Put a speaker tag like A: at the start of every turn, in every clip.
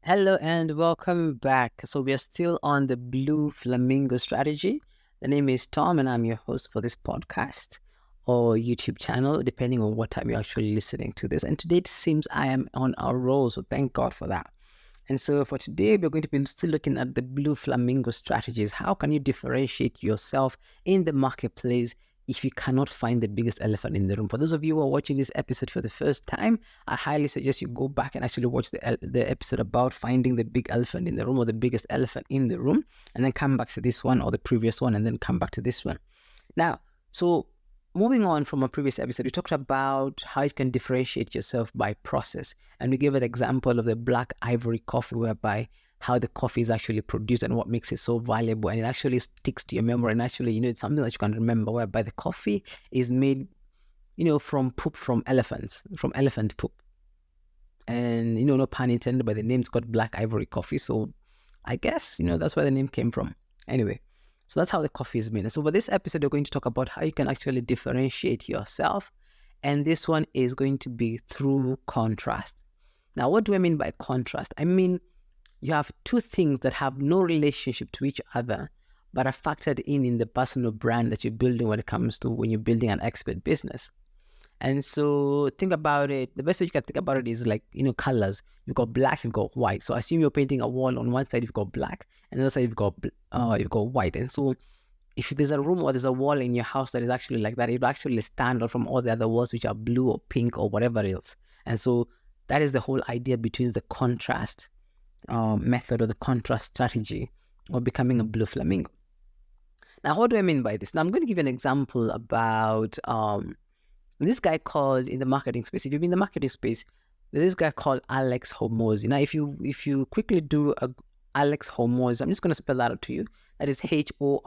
A: Hello and welcome back. So we are still on the Blue Flamingo strategy. The name is Tom and I'm your host for this podcast or YouTube channel, depending on what time you're actually listening to this. And today it seems I am on a roll, so thank God for that. And so for today, we're going to be still looking at the Blue Flamingo strategies. How can you differentiate yourself in the marketplace if you cannot find the biggest elephant in the room? For those of you who are watching this episode for the first time, I highly suggest you go back and actually watch the episode about finding the big elephant in the room or the biggest elephant in the room, and then come back to this one or the previous one, and then come back to this one. Now, so moving on from a previous episode, we talked about how you can differentiate yourself by process. And we gave an example of the black ivory coffee, whereby how the coffee is actually produced and what makes it so valuable. And it actually sticks to your memory. And actually, it's something that you can remember, whereby the coffee is made, from poop from elephants, from elephant poop. And, no pun intended, but the name's got black ivory coffee. So I guess, that's where the name came from. Anyway. So that's how the coffee is made. And so for this episode, we're going to talk about how you can actually differentiate yourself. And this one is going to be through contrast. Now, what do I mean by contrast? I mean, you have two things that have no relationship to each other, but are factored in the personal brand that you're building when you're building an expert business. And so think about it. The best way you can think about it is like, colors. You've got black, you've got white. So assume you're painting a wall. On one side, you've got black, and the other side, you've got white. And so if there's a room or there's a wall in your house that is actually like that, it will actually stand out from all the other walls, which are blue or pink or whatever else. And so that is the whole idea between the contrast method or the contrast strategy of becoming a blue flamingo. Now, what do I mean by this? Now, I'm going to give you an example about this guy called in the marketing space. If you've been in the marketing space, there's this guy called Alex Hormozi. Now, if you quickly do a Alex Hormozi, I'm just going to spell that out to you. That is Hormozi.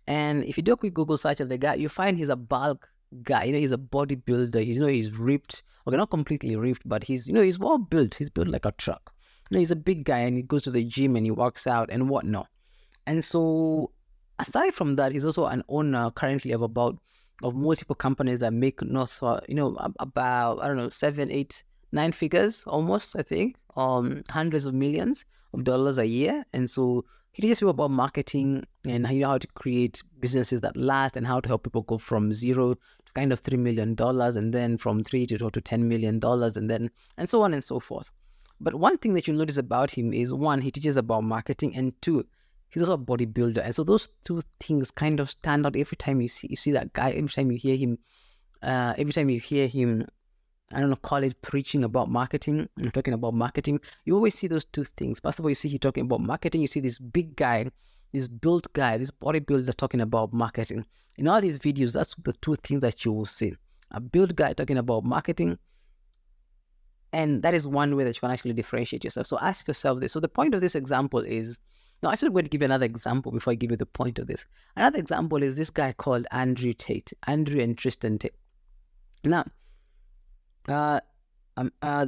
A: And if you do a quick Google search of the guy, you find he's a bulk guy. He's a bodybuilder. He's ripped. Okay, not completely ripped, but he's well built. He's built like a truck. He's a big guy, and he goes to the gym and he works out and whatnot. And so aside from that, he's also an owner currently of multiple companies that make north, about, I don't know, 7, 8, 9 figures almost, I think, hundreds of millions of dollars a year. And so he teaches people about marketing and how to create businesses that last and how to help people go from zero to kind of $3 million, and then from 3 to $10 million, and so on and so forth. But one thing that you'll notice about him is, one, he teaches about marketing, and two, he's also a bodybuilder. And so those two things kind of stand out every time you see that guy, every time you hear him, I don't know, call it preaching about marketing and talking about marketing. You always see those two things. First of all, you see he talking about marketing. You see this big guy, this built guy, this bodybuilder talking about marketing. In all these videos, that's the two things that you will see. A built guy talking about marketing. And that is one way that you can actually differentiate yourself. So ask yourself this. So the point of this example is, no, actually, I'm going to give you another example before I give you the point of this. Another example is this guy called Andrew and Tristan Tate. Now, the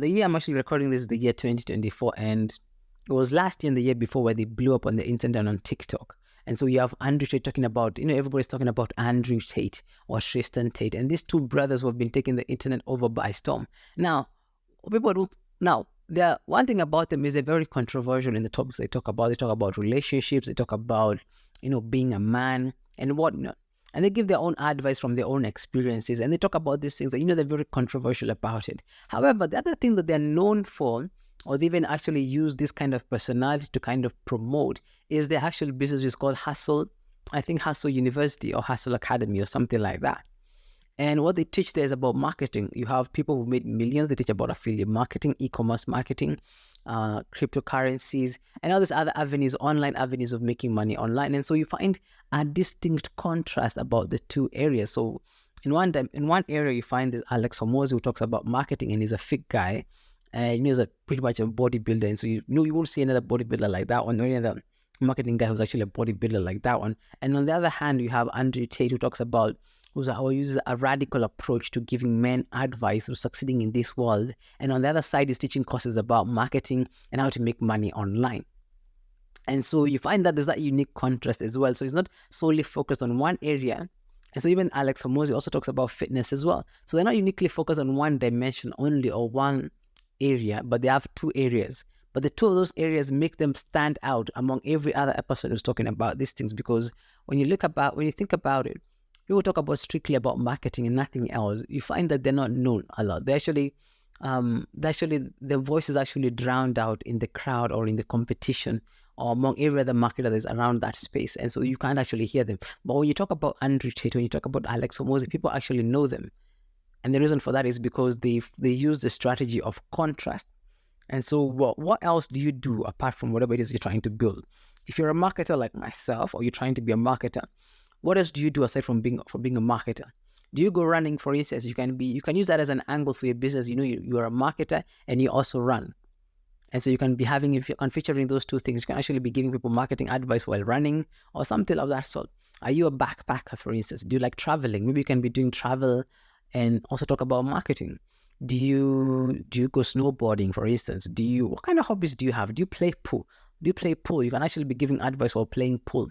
A: year I'm actually recording this is the year 2024, and it was last year and the year before where they blew up on the internet and on TikTok. And so you have Andrew Tate talking about, everybody's talking about Andrew Tate or Tristan Tate, and these two brothers who have been taking the internet over by storm. Now, one thing about them is they're very controversial in the topics they talk about. They talk about relationships. They talk about, being a man and whatnot. And they give their own advice from their own experiences. And they talk about these things that, they're very controversial about it. However, the other thing that they're known for, or they even actually use this kind of personality to kind of promote, is their actual business is called Hustle University or Hustle Academy or something like that. And what they teach there is about marketing. You have people who've made millions. They teach about affiliate marketing, e-commerce marketing, cryptocurrencies, and all these other avenues, online avenues of making money online. And so you find a distinct contrast about the two areas. So in one area, you find this Alex Hormozi who talks about marketing, and he's a fit guy. And he's pretty much a bodybuilder. And so you won't see another bodybuilder like that one, or any other marketing guy who's actually a bodybuilder like that one. And on the other hand, you have Andrew Tate who talks about who uses a radical approach to giving men advice for succeeding in this world. And on the other side is teaching courses about marketing and how to make money online. And so you find that there's that unique contrast as well. So it's not solely focused on one area. And so even Alex Hormozi also talks about fitness as well. So they're not uniquely focused on one dimension only or one area, but they have two areas. But the two of those areas make them stand out among every other person who's talking about these things. Because when you think about it, people talk about strictly about marketing and nothing else. You find that they're not known a lot. Their voice is actually drowned out in the crowd or in the competition or among every other marketer that is around that space. And so you can't actually hear them. But when you talk about Andrew Tate, when you talk about Alex Hormozi, people actually know them. And the reason for that is because they use the strategy of contrast. And so what else do you do apart from whatever it is you're trying to build? If you're a marketer like myself, or you're trying to be a marketer, what else do you do aside from being a marketer? Do you go running, for instance? You can use that as an angle for your business. You're a marketer and you also run. And so you can be if you're featuring those two things, you can actually be giving people marketing advice while running or something of that sort. Are you a backpacker, for instance? Do you like traveling? Maybe you can be doing travel and also talk about marketing. Do you go snowboarding, for instance? What kind of hobbies do you have? Do you play pool? You can actually be giving advice while playing pool.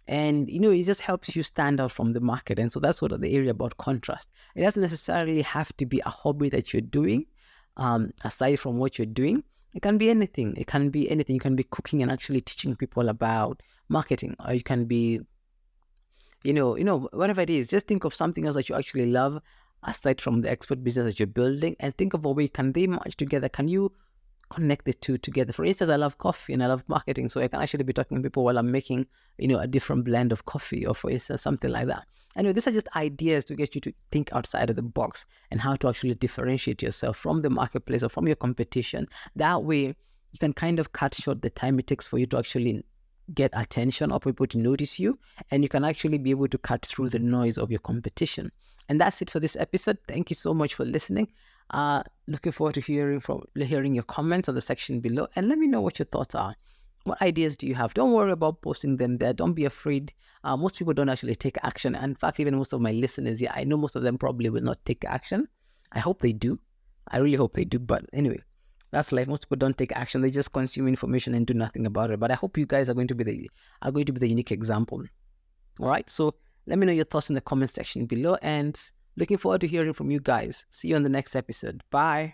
A: And, it just helps you stand out from the market. And so that's sort of the area about contrast. It doesn't necessarily have to be a hobby that you're doing, aside from what you're doing. It can be anything. You can be cooking and actually teaching people about marketing. Or you can be, whatever it is. Just think of something else that you actually love aside from the expert business that you're building, and think of a way, can they match together? Can you connect the two together? For instance, I love coffee and I love marketing, so I can actually be talking to people while I'm making, a different blend of coffee, or for instance, something like that. Anyway, these are just ideas to get you to think outside of the box and how to actually differentiate yourself from the marketplace or from your competition. That way, you can kind of cut short the time it takes for you to actually get attention or people to notice you, and you can actually be able to cut through the noise of your competition. And that's it for this episode. Thank you so much for listening. Looking forward to hearing your comments on the section below, and let me know what your thoughts are. What ideas do you have? Don't worry about posting them there. Don't be afraid. Most people don't actually take action. And in fact, even most of my listeners, I know most of them probably will not take action. I hope they do. I really hope they do. But anyway, that's life. Most people don't take action. They just consume information and do nothing about it. But I hope you guys are going to be the unique example. All right. So let me know your thoughts in the comment section below, and looking forward to hearing from you guys. See you on the next episode. Bye.